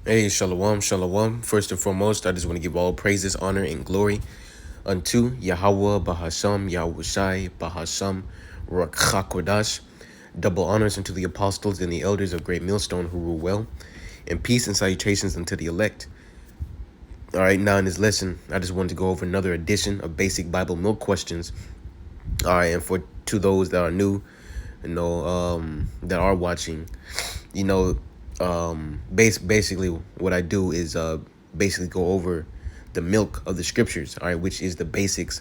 Hey, shalom, shalom. First and foremost, I just want to give all praises, honor, and glory unto Yahweh Bahasham, Yahushai Bahasham, Rakhakodash. Double honors unto the apostles and the elders of Great Millstone who rule well, and peace and salutations unto the elect. All right, now in this lesson, I just wanted to go over another edition of Basic Bible Milk Questions. All right, and for to those that are new, that are watching, you know, basically what I do is basically go over the milk of the scriptures, all right, which is the basics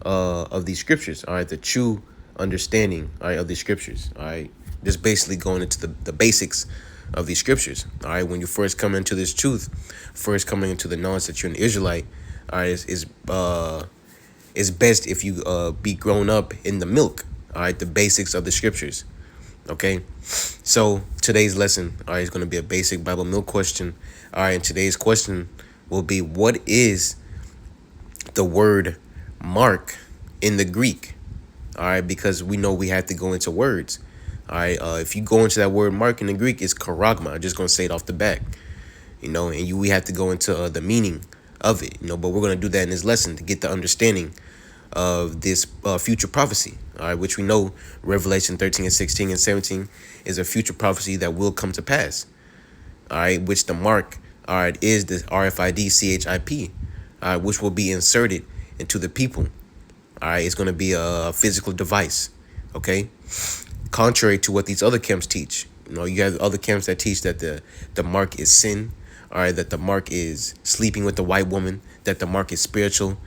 of these scriptures, all right, the true understanding, all right, of the scriptures, all right, just basically going into the basics of these scriptures, all right. When you first come into this truth, first coming into the knowledge that you're an Israelite, all right, it's best if you be grown up in the milk, all right, the basics of the scriptures. Okay, so today's lesson, all right, is going to be a basic Bible milk question. All right, and today's question will be, what is the word mark in the Greek? All right, because we know we have to go into words. All right, if you go into that word mark in the Greek, it's charagma. I'm just going to say it off the bat, and we have to go into the meaning of it, but we're going to do that in this lesson to get the understanding of this future prophecy, all right, which we know Revelation 13 and 16 and 17 is a future prophecy that will come to pass, all right, which the mark, all right, is the RFID CHIP, all right, which will be inserted into the people, all right. It's going to be a physical device, okay, contrary to what these other camps teach. You have other camps that teach that the mark is sin, all right, that the mark is sleeping with the white woman, that the mark is spiritual.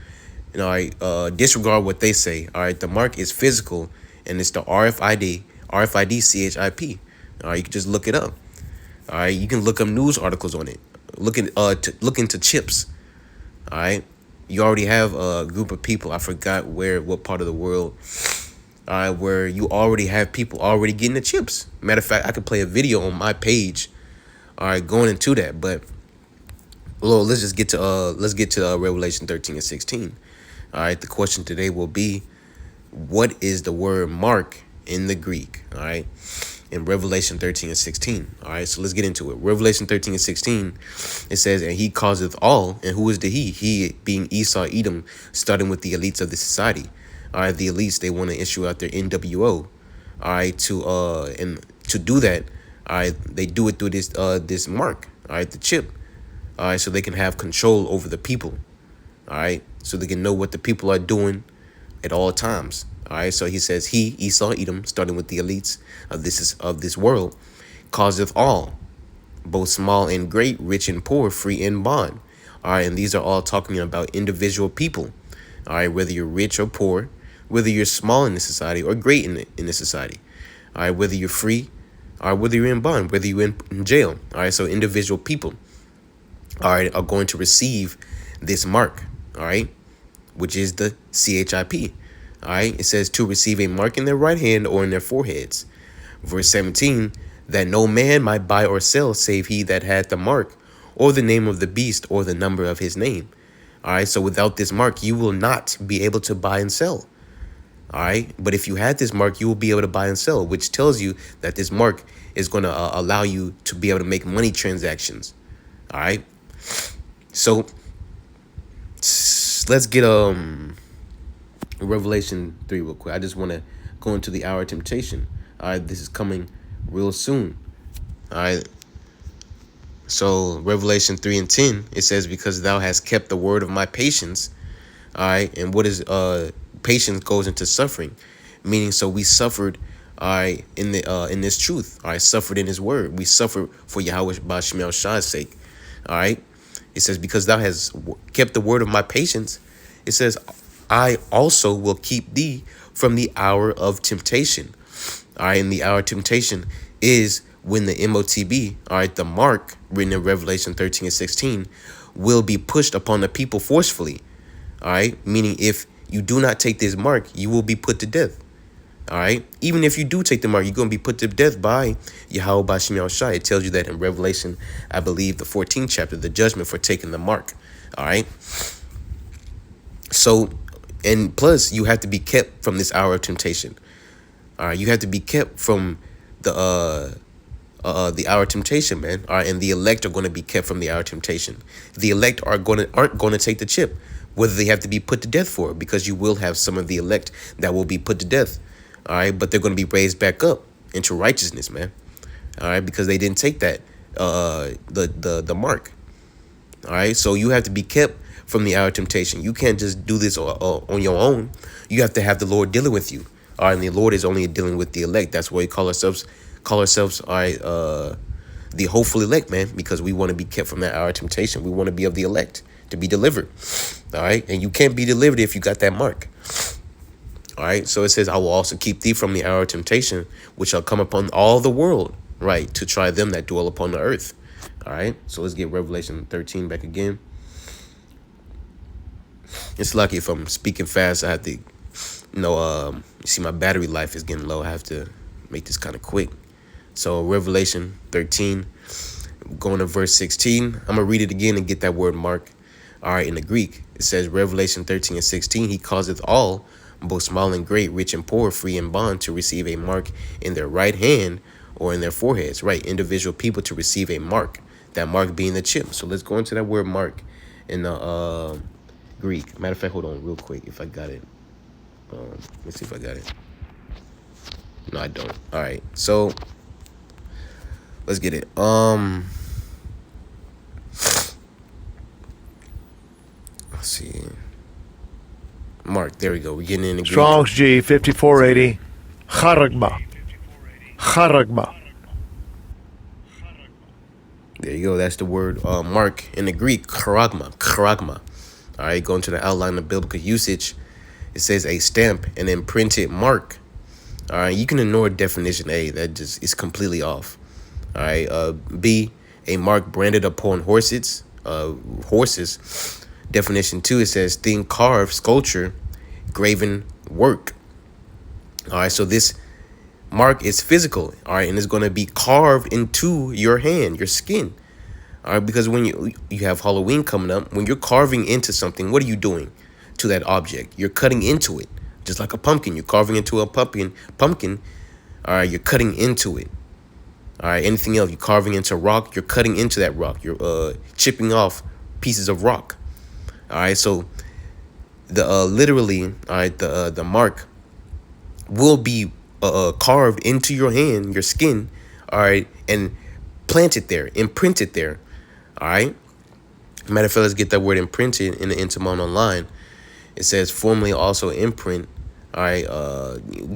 I disregard what they say. All right, the mark is physical, and it's the RFID CHIP. All right, you can just look it up. All right, you can look up news articles on it. Look into chips. All right, you already have a group of people. I forgot what part of the world. All right, where you already have people already getting the chips. Matter of fact, I could play a video on my page. All right, going into that, but let's just get to Revelation 13 and 16. All right, the question today will be, what is the word mark in the Greek? All right, in Revelation 13 and 16. All right, so let's get into it. Revelation 13 and 16, it says, and he causeth all, and who is the he? He being Esau, Edom, starting with the elites of the society. All right, the elites, they want to issue out their NWO. All right, and to do that, all right, they do it through this mark. All right, the chip. All right, so they can have control over the people. All right, so they can know what the people are doing at all times. All right, so he says, he, Esau, Edom, starting with the elites of this world, causeth all, both small and great, rich and poor, free and bond. All right, and these are all talking about individual people. All right, whether you're rich or poor, whether you're small in the society or great in the society. All right, whether you're free, or whether you're in bond, whether you're in jail. All right, so individual people, all right, are going to receive this mark. All right, which is the CHIP. All right, it says to receive a mark in their right hand or in their foreheads. Verse 17, that no man might buy or sell save he that had the mark, or the name of the beast, or the number of his name. All right, so without this mark, you will not be able to buy and sell. All right, but if you had this mark, you will be able to buy and sell, which tells you that this mark is going to allow you to be able to make money transactions. All right, so let's get Revelation 3 real quick. I just want to go into the hour of temptation. All right, this is coming real soon. All right, so Revelation 3 and 10, it says, because thou hast kept the word of my patience. All right, and what is patience goes into suffering, meaning so we suffered, all right, in this truth. All right, suffered in his word. We suffered for Yahweh Bashmiel Shah's sake. All right, it says, because thou hast kept the word of my patience, it says, I also will keep thee from the hour of temptation. All right, and the hour of temptation is when the MOTB, all right, the mark written in Revelation 13 and 16, will be pushed upon the people forcefully. All right, meaning if you do not take this mark, you will be put to death. All right, even if you do take the mark, you're going to be put to death by Yahweh Bashim Yahushai. It tells you that in Revelation, I believe, the 14th chapter, the judgment for taking the mark. All right, so, and plus, you have to be kept from this hour of temptation. All right, you have to be kept from the the hour of temptation, man. All right, and the elect are going to be kept from the hour of temptation. The elect aren't going to take the chip, whether they have to be put to death for it, because you will have some of the elect that will be put to death. All right, but they're going to be raised back up into righteousness, man. All right, because they didn't take that the mark. All right, so you have to be kept from the hour of temptation. You can't just do this on your own. You have to have the Lord dealing with you. All right, and the Lord is only dealing with the elect. That's why we call ourselves all right, the hopeful elect, man, because we want to be kept from that hour of temptation. We want to be of the elect to be delivered. All right, and you can't be delivered if you got that mark. All right, so it says, I will also keep thee from the hour of temptation, which shall come upon all the world, right, to try them that dwell upon the earth. All right, so let's get Revelation 13 back again. It's lucky if I'm speaking fast, I have to, you see my battery life is getting low. I have to make this kind of quick. So Revelation 13, going to verse 16. I'm going to read it again and get that word mark. All right, in the Greek, it says Revelation 13 and 16, he causeth all, both small and great, rich and poor, free and bond, to receive a mark in their right hand or in their foreheads, right? Individual people to receive a mark, that mark being the chip. So let's go into that word mark in the Greek. Matter of fact, hold on real quick if I got it. Let's see if I got it. No, I don't. All right, so let's get it. Let's see. Mark, there we go. We're getting in the Greek. Strong's G 5480. Charagma. Charagma. There you go. That's the word mark in the Greek. Charagma. Charagma. All right, going to the outline of biblical usage. It says a stamp, an imprinted mark. All right, you can ignore definition A. That just is completely off. All right, B, a mark branded upon horses. Definition 2, it says thing carved, sculpture, graven work. All right, so this mark is physical. All right, and it's going to be carved into your hand, your skin. All right, because when you have Halloween coming up, when you're carving into something, what are you doing to that object? You're cutting into it, just like a pumpkin. You're carving into a pumpkin. All right, you're cutting into it. All right, anything else, you're carving into rock, you're cutting into that rock. You're chipping off pieces of rock. All right, so the literally, all right, the mark will be carved into your hand, your skin, all right, and planted there, imprinted there. All right. Matter of fact, let's get that word imprinted in the Intimon online. It says formerly also imprint. All right,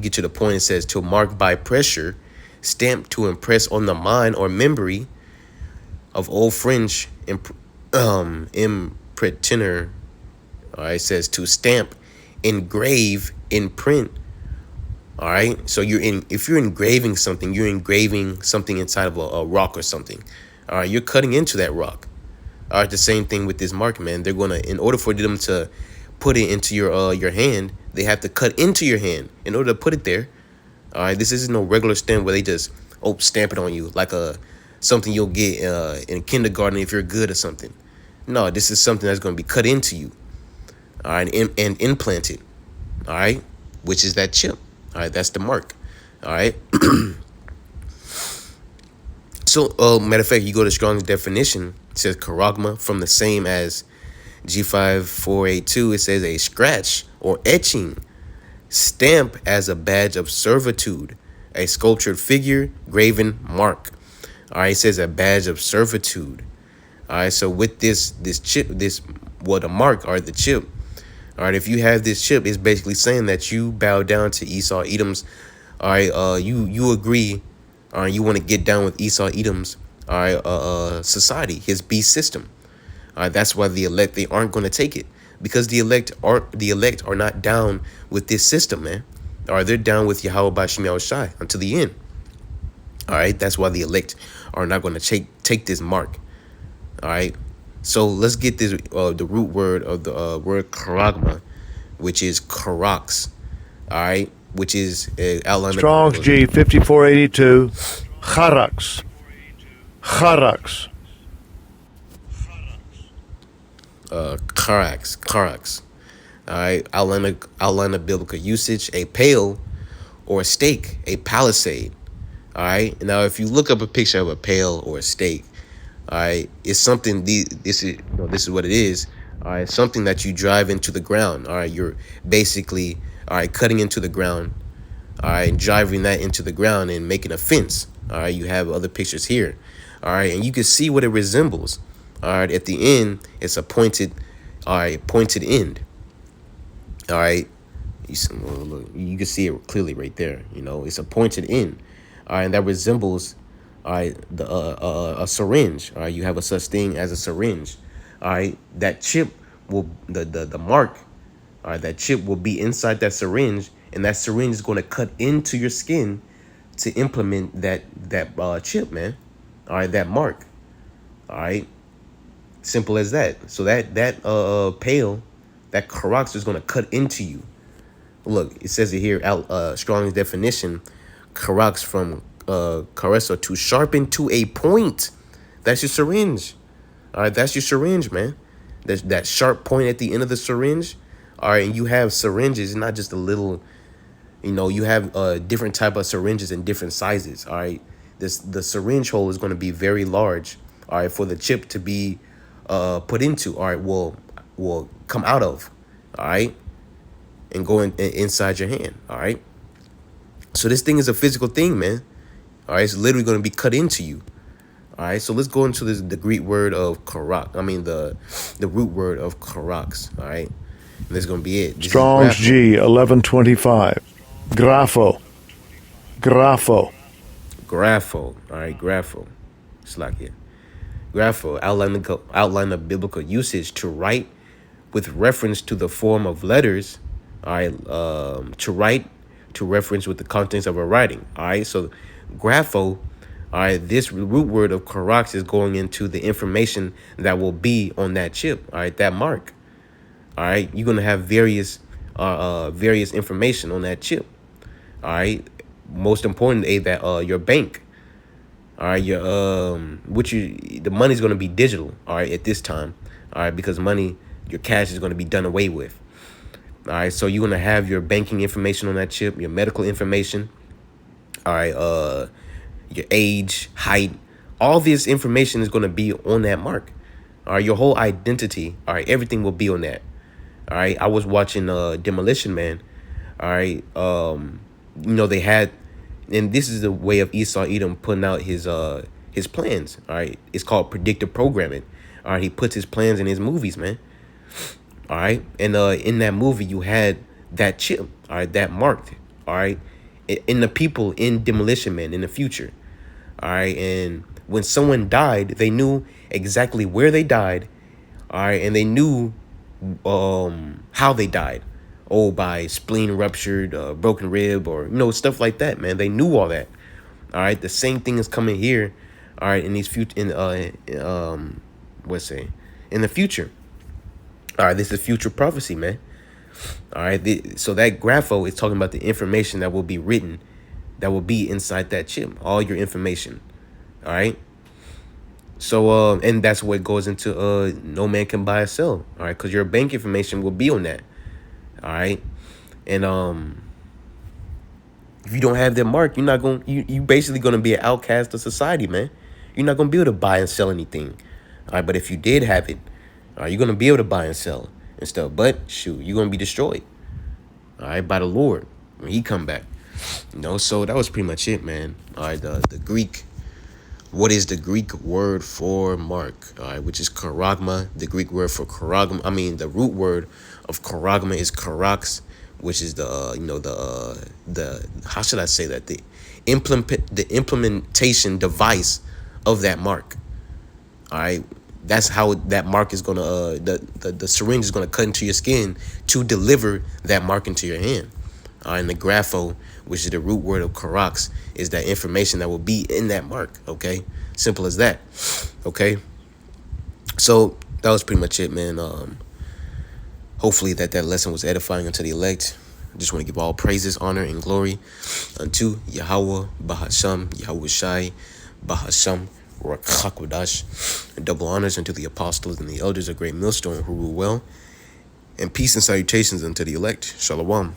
get to the point. It says to mark by pressure, stamped to impress on the mind or memory of old French imprinter. All right, it says to stamp, engrave, imprint. All right, so if you're engraving something, you're engraving something inside of a rock or something. All right, you're cutting into that rock. All right, the same thing with this mark, man. They're gonna, in order for them to put it into your hand, they have to cut into your hand in order to put it there. All right, this isn't no regular stamp where they just stamp it on you like something you'll get in kindergarten if you're good or something. No, this is something that's gonna be cut into you. All right, and implanted. All right, which is that chip. All right, that's the mark. All right. So, matter of fact, you go to Strong's definition. It says charagma, from the same as G5482. It says a scratch or etching, stamp as a badge of servitude, a sculptured figure, graven mark. All right, it says a badge of servitude. All right, so with this chip, the mark or the chip. All right, if you have this chip, it's basically saying that you bow down to Esau Edom's. All right, you agree. All right, you want to get down with Esau Edom's. All right, society, his beast system. All right, that's why the elect, they aren't going to take it, because the elect are not down with this system, man. All right, they're down with Yahweh Bashim Yahushai until the end. All right, that's why the elect are not going to take this mark. All right. So let's get this the root word of the word charagma, which is karax, all right, which is outlined. Strong's G 5482. Charax. Charax. Karax. All right, outline of biblical usage: a pale or a stake, a palisade. All right. Now, if you look up a picture of a pail or a stake, all right, it's something. This is what it is. All right, something that you drive into the ground. All right, you're basically cutting into the ground. All right, and driving that into the ground and making a fence. All right, you have other pictures here. All right, and you can see what it resembles. All right, at the end, it's a pointed, pointed end. All right, you can see it clearly right there. It's a pointed end. All right, and that resembles, a syringe. All right, you have a such thing as a syringe. All right, that chip will the mark. All right, that chip will be inside that syringe, and that syringe is going to cut into your skin to implement that chip, man. All right, that mark. All right, simple as that. So that pail, that Korox is going to cut into you. Look, it says it here, Strong's definition, Korox from caressa, to sharpen to a point. That's your syringe. All right, that's your syringe, man. There's that sharp point at the end of the syringe. All right, and you have syringes, not just a little, you have different type of syringes in different sizes. All right, the syringe hole is going to be very large. All right, for the chip to be put into. All right, will come out of. All right, and go inside your hand. All right. So this thing is a physical thing, man. All right, it's literally going to be cut into you. All right, so let's go into the Greek word of karak. I mean the root word of karax. All right, and this is going to be it. This Strong's G 1125. Grapho. Grapho. Grapho. All right, grapho. It's like it. Grapho, outline of biblical usage to write with reference to the form of letters. All right, to write to reference with the contents of a writing. All right, so grapho. All right, this root word of karax is going into the information that will be on that chip. All right, that mark. All right, you're gonna have various information on that chip. All right, most importantly, that your bank. All right, your the money's gonna be digital. All right, at this time. All right, because your cash is gonna be done away with. All right, so you're gonna have your banking information on that chip, your medical information. All right, your age, height, all this information is going to be on that mark. All right, your whole identity, all right, everything will be on that. All right, I was watching Demolition Man. All right, they had, and this is the way of Esau Edom putting out his plans. All right, it's called predictive programming. All right, he puts his plans in his movies, man. All right, and in that movie you had that chip, all right, that marked, all right, in the people in Demolition Man in the future. All right, and when someone died, they knew exactly where they died. All right, and they knew how they died. Oh, by spleen ruptured, broken rib, or stuff like that, man. They knew all that. All right, the same thing is coming here. All right, in these future, in the future. All right, this is future prophecy, man. All right, so that grapho is talking about the information that will be written, that will be inside that chip, all your information. All right. So and that's what goes into no man can buy or sell. All right, because your bank information will be on that. All right, and if you don't have that mark, you're not going. You basically going to be an outcast of society, man. You're not going to be able to buy and sell anything. All right, but if you did have it, all right, you're going to be able to buy and sell and stuff. But shoot, you're going to be destroyed. All right, by the Lord when He come back. So that was pretty much it, man. All right, the Greek. What is the Greek word for mark? All right, which is charagma. The Greek word for charagma. I mean, the root word of charagma is karax, which is the how should I say that, the implementation device of that mark. All right, that's how that mark is gonna the syringe is gonna cut into your skin to deliver that mark into your hand. And the grapho, which is the root word of karax, is that information that will be in that mark. Okay, simple as that. Okay, so that was pretty much it, man. Hopefully that lesson was edifying unto the elect. I just want to give all praises, honor, and glory unto Yahweh Bahasham, Yahushai Bahasham, Rakhakwadash, and double honors unto the apostles and the elders of Great Millstone who rule well, and peace and salutations unto the elect. Shalom.